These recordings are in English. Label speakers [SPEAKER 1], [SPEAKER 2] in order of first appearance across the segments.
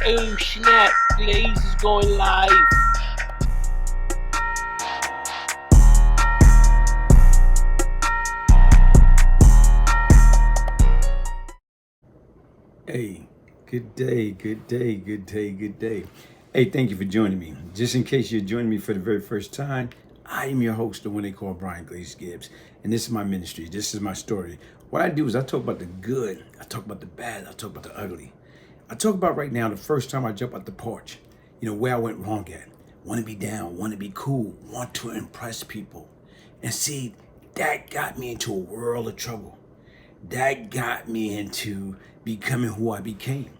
[SPEAKER 1] Oh snap, Glaze is going live.
[SPEAKER 2] Hey, good day, good day, good day, good day. Hey, thank you for joining me. Just in case you're joining me for the very first time, I am your host, the one they call Glaze Gibbs, and this is my ministry. This is my story. What I do is I talk about the good, I talk about the bad, I talk about the ugly. I talk about right now the first time I jump out the porch, where I went wrong at. Want to be down, want to be cool, want to impress people. And see, that got me into a world of trouble. That got me into becoming who I became.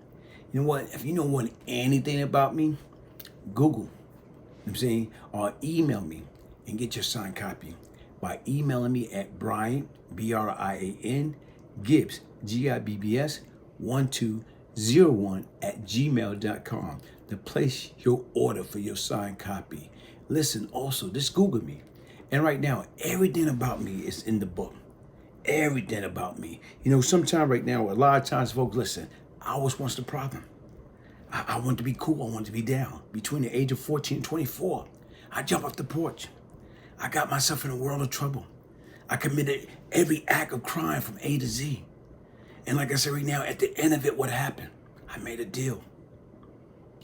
[SPEAKER 2] You know what? If you don't want anything about me, Google, I'm saying, or email me and get your signed copy by emailing me at Brian, Brian, Gibbs, Gibbs, 1201 at gmail.com to place your order for your signed copy. Listen, also, just Google me. And right now, everything about me is in the book. Everything about me. Sometimes right now, a lot of times, folks, listen, I was once the problem. I wanted to be cool. I wanted to be down. Between the age of 14 and 24, I jumped off the porch. I got myself in a world of trouble. I committed every act of crime from A to Z. And like I said right now, at the end of it, what happened? I made a deal.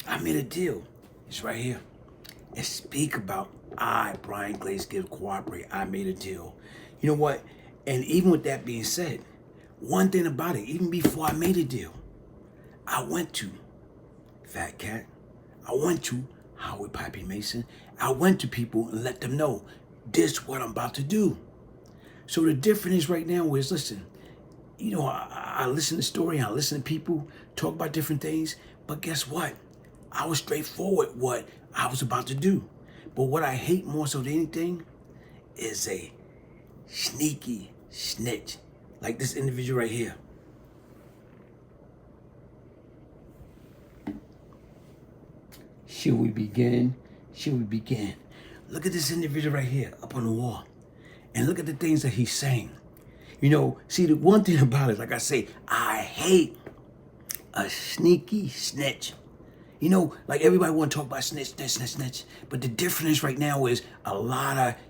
[SPEAKER 2] I made a deal. It's right here. It speak about I, Brian Glaze Gibbs, cooperate. I made a deal. You know what? And even with that being said, one thing about it, even before I made a deal, I went to Fat Cat. I went to Howard Pappy Mason. I went to people and let them know this is what I'm about to do. So the difference is right now is, listen, I listen to story, I listen to people talk about different things, but guess what? I was straightforward what I was about to do. But what I hate more so than anything is a sneaky snitch, like this individual right here. Should we begin? Should we begin? Look at this individual right here up on the wall. And look at the things that he's saying. See, the one thing about it, like I say, I hate a sneaky snitch. Like everybody want to talk about snitch. But the difference right now is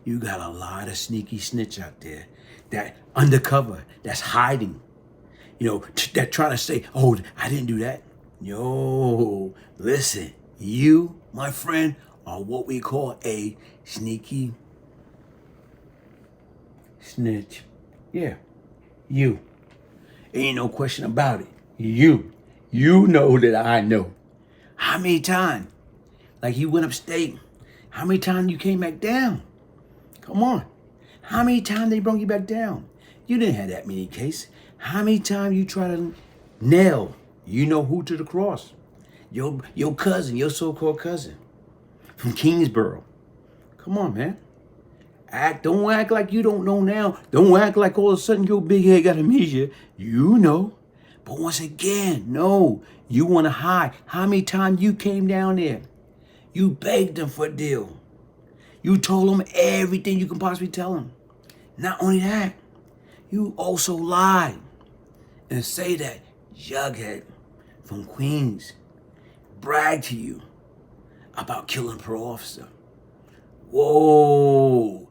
[SPEAKER 2] you got a lot of sneaky snitch out there that undercover, that's hiding. That trying to say, oh, I didn't do that. Yo, listen, you, my friend, are what we call a sneaky snitch. Yeah, you. Ain't no question about it. You know that I know. How many times? Like you went upstate. How many times you came back down? Come on. How many times they brought you back down? You didn't have that many cases. How many times you try to nail who to the cross? Your cousin, your so-called cousin from Kingsborough. Come on, man. Don't act like you don't know now. Don't act like all of a sudden your big head got amnesia. You know. But once again, no, you want to hide. How many times you came down there? You begged them for a deal. You told them everything you can possibly tell them. Not only that, you also lied and say that Jughead from Queens bragged to you about killing a parole officer. Whoa.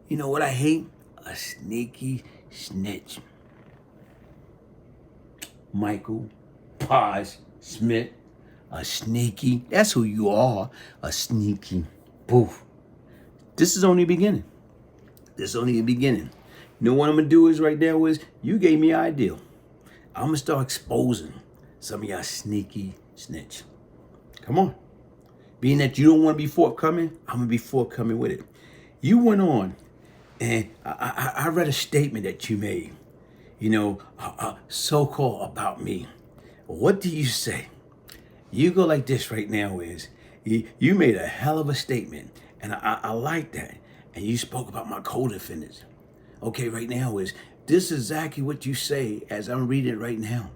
[SPEAKER 2] You know what I hate? A sneaky snitch. Michael Piez Smith, a sneaky, that's who you are, a sneaky poof. This is only the beginning. This is only the beginning. What I'm going to do is right now is, you gave me an idea. I'm going to start exposing some of y'all sneaky snitch. Come on. Being that you don't want to be forthcoming, I'm going to be forthcoming with it. You went on, and I read a statement that you made, so-called about me. What do you say? You go like this right now is, you made a hell of a statement, and I like that. And you spoke about my co-defendants. Okay, right now is, this is exactly what you say as I'm reading it right now.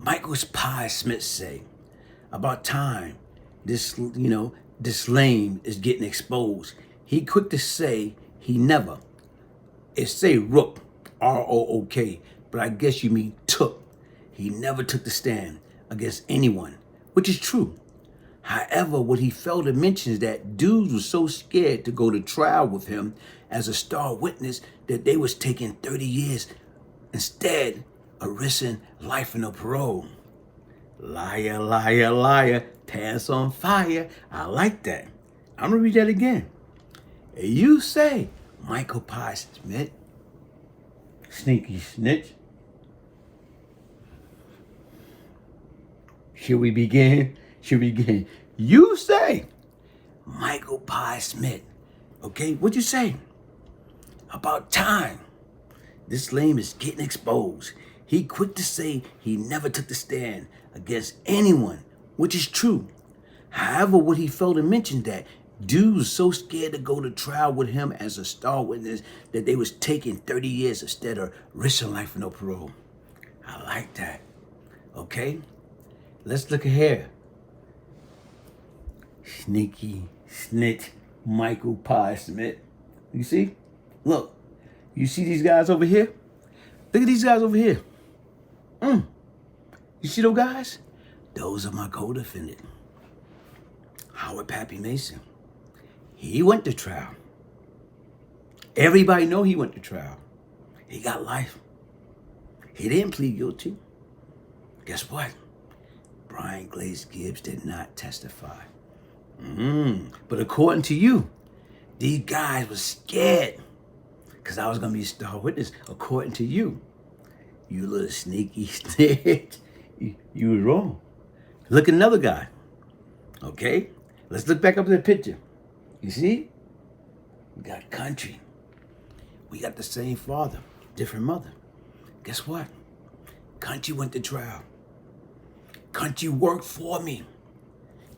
[SPEAKER 2] Michael Piez Smith say, about time this lame is getting exposed. He quick to say he never. It say rook, R-O-O-K, but I guess you mean took. He never took the stand against anyone which is true. However, what he failed to mention is that dudes were so scared to go to trial with him as a star witness that they was taking 30 years instead of risking life and no parole. Liar, liar, liar, pants on fire. I like that. I'm gonna read that again. You say, Michael Piez Smith, sneaky snitch. Should we begin? You say, Michael Piez Smith. Okay, what'd you say? About time. This lame is getting exposed. He quick to say he never took the stand against anyone, which is true. However, what he failed to mention that dudes was so scared to go to trial with him as a star witness that they was taking 30 years instead of risking life for no parole. I like that. Okay? Let's look here. Sneaky snitch Michael Piez Smith. You see? Look. You see these guys over here? Look at these guys over here. You see those guys? Those are my co-defendant. Howard Pappy Mason. He went to trial. Everybody know he went to trial. He got life. He didn't plead guilty. Guess what? Glaze Gibbs did not testify. But according to you, these guys were scared because I was going to be a star witness. According to you, you little sneaky snitch, you were wrong. Look at another guy. Okay? Let's look back up at the picture. You see? We got country. We got the same father, different mother. Guess what? Country went to trial. Country worked for me.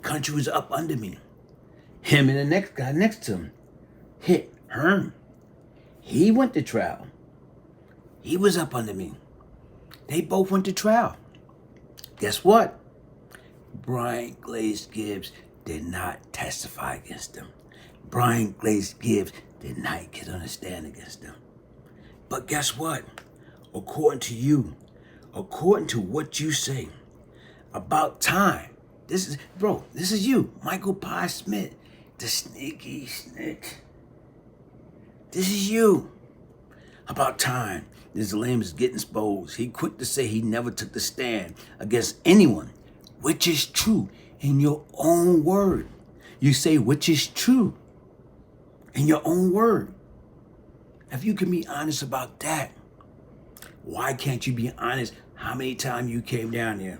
[SPEAKER 2] Country was up under me. Him and the next guy next to him, H1TMAN. He went to trial. He was up under me. They both went to trial. Guess what? Glaze Gibbs did not testify against them. Glaze Gibbs did not get on the stand against them. But guess what? According to you, according to what you say, about time. This is you, Michael Piez Smith, the sneaky snitch. This is you. About time. This lame is getting exposed. He quick to say he never took the stand against anyone, which is true in your own word. You say which is true in your own word. If you can be honest about that, why can't you be honest how many times you came down there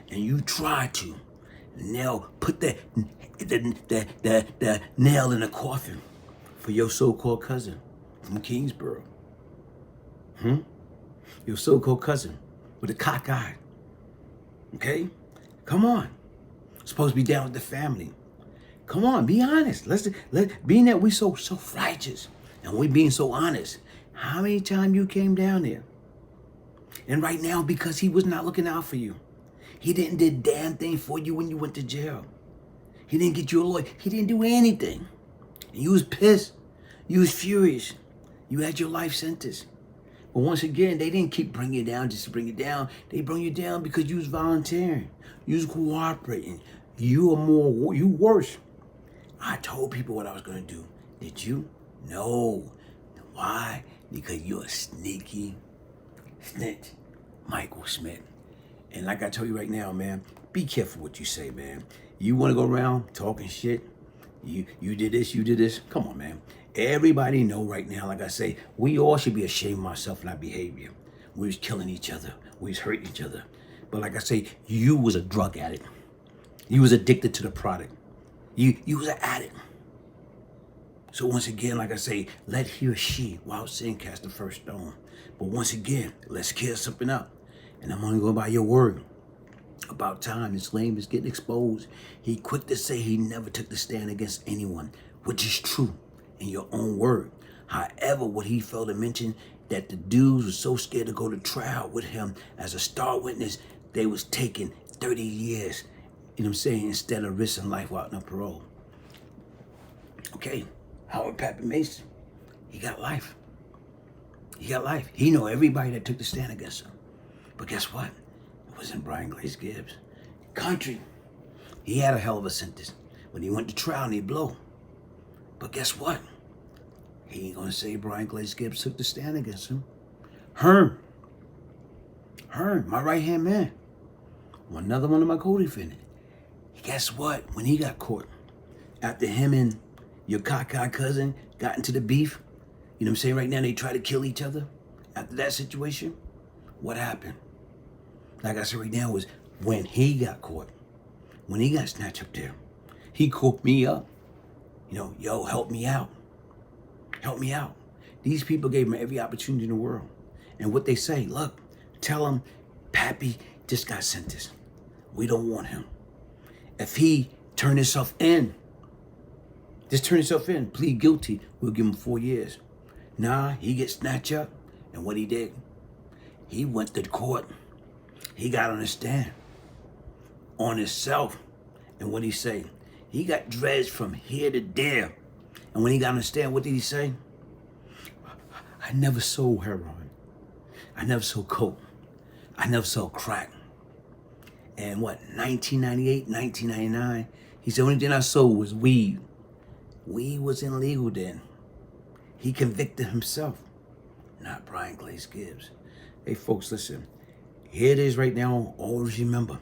[SPEAKER 2] and you tried to put the nail in the coffin for your so-called cousin from Kingsborough? Your so-called cousin with a cock eye. Okay? Come on. Supposed to be down with the family. Come on, be honest. Being that we so righteous and we being so honest, how many times you came down there? And right now, because he was not looking out for you, he didn't do a damn thing for you when you went to jail. He didn't get you a lawyer. He didn't do anything. And you was pissed. You was furious. You had your life sentence. But once again, they didn't keep bringing you down just to bring you down. They bring you down because you was volunteering. You was cooperating. You worse. I told people what I was going to do. Did you? No. Why? Because you're a sneaky snitch, Michael Smith. And like I told you right now, man, be careful what you say, man. You want to go around talking shit? You did this, you did this. Come on, man. Everybody know right now, like I say, we all should be ashamed of ourselves and our behavior. We was killing each other. We was hurting each other. But like I say, you was a drug addict. You was addicted to the product. You was an addict. So once again, like I say, let he or she, without sin, cast the first stone. But once again, let's clear something up. And I'm only going by your word. About time, this lame is getting exposed. He quick to say he never took the stand against anyone, which is true in your own word. However, what he failed to mention, that the dudes were so scared to go to trial with him as a star witness, they was taking 30 years, you know what I'm saying, instead of risking life without no parole. Okay, Howard Pappy Mason, he got life. He got life. He know everybody that took the stand against him. But guess what? It wasn't Glaze Gibbs. Country. He had a hell of a sentence. When he went to trial and he blew. But guess what? He ain't gonna say Brian Glaze Gibbs took the stand against him. Hearn, my right-hand man. Another one of my co-defendants. Guess what? When he got caught, after him and your cockeyed cousin got into the beef, you know what I'm saying? Right now they try to kill each other. After that situation, what happened? Like I said right now, was when he got caught, when he got snatched up there, he called me up. You know, yo, help me out. Help me out. These people gave him every opportunity in the world. And what they say, look, tell him Pappy just got sentenced. We don't want him. If he turn himself in, just turn himself in, plead guilty, we'll give him 4 years. Nah, he gets snatched up. And what he did, he went to court. He got on the stand on himself. And what he say? He got dredged from here to there. And when he got on the stand, what did he say? I never sold heroin. I never sold coke. I never sold crack. And what, 1998, 1999, he said, the only thing I sold was weed. Weed was illegal then. He convicted himself, not Brian Glaze Gibbs. Hey folks, listen, here it is right now, always remember.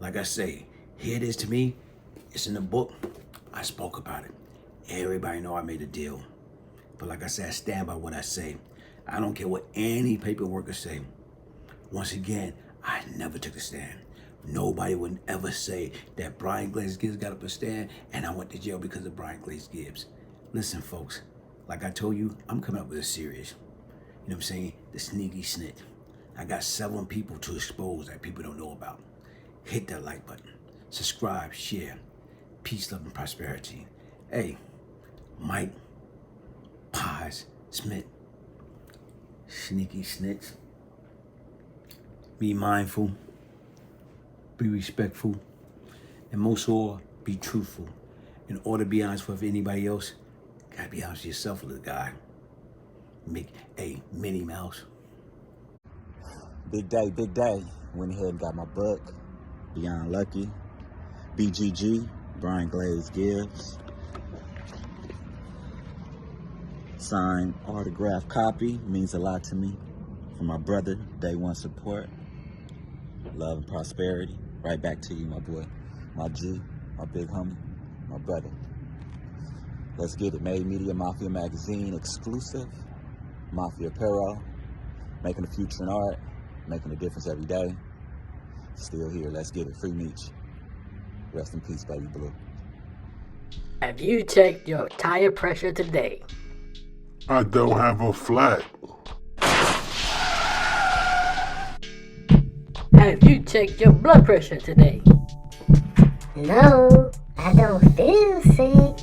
[SPEAKER 2] Like I say, here it is to me, it's in the book, I spoke about it. Everybody know I made a deal. But like I said, I stand by what I say. I don't care what any paperwork will say. Once again, I never took a stand. Nobody would ever say that Brian Glaze Gibbs got up a stand and I went to jail because of Brian Glaze Gibbs. Listen, folks, like I told you, I'm coming up with a series. You know what I'm saying? The sneaky snitch. I got 7 people to expose that people don't know about. Hit that like button. Subscribe, share. Peace, love, and prosperity. Hey, Mike Piez Smith. Sneaky snitch. Be mindful. Be respectful. And most of all, be truthful. In order to be honest with anybody else, gotta be honest with yourself, little guy. Make a Minnie Mouse.
[SPEAKER 3] Big day. Went ahead and got my book, Beyond Lucky. BGG, Brian Glaze Gibbs. Signed autograph copy, means a lot to me. For my brother, day one support. Love and prosperity. Right back to you, my boy. My G, my big homie, my brother. Let's get it. Made Media Mafia Magazine exclusive. Mafia Apparel. Making a future in art. Making a difference every day. Still here. Let's get it. Free Meech. Rest in peace, baby blue.
[SPEAKER 4] Have you checked your tire pressure today?
[SPEAKER 5] I don't have a flat.
[SPEAKER 4] Have you checked your blood pressure today?
[SPEAKER 6] No, I don't feel sick.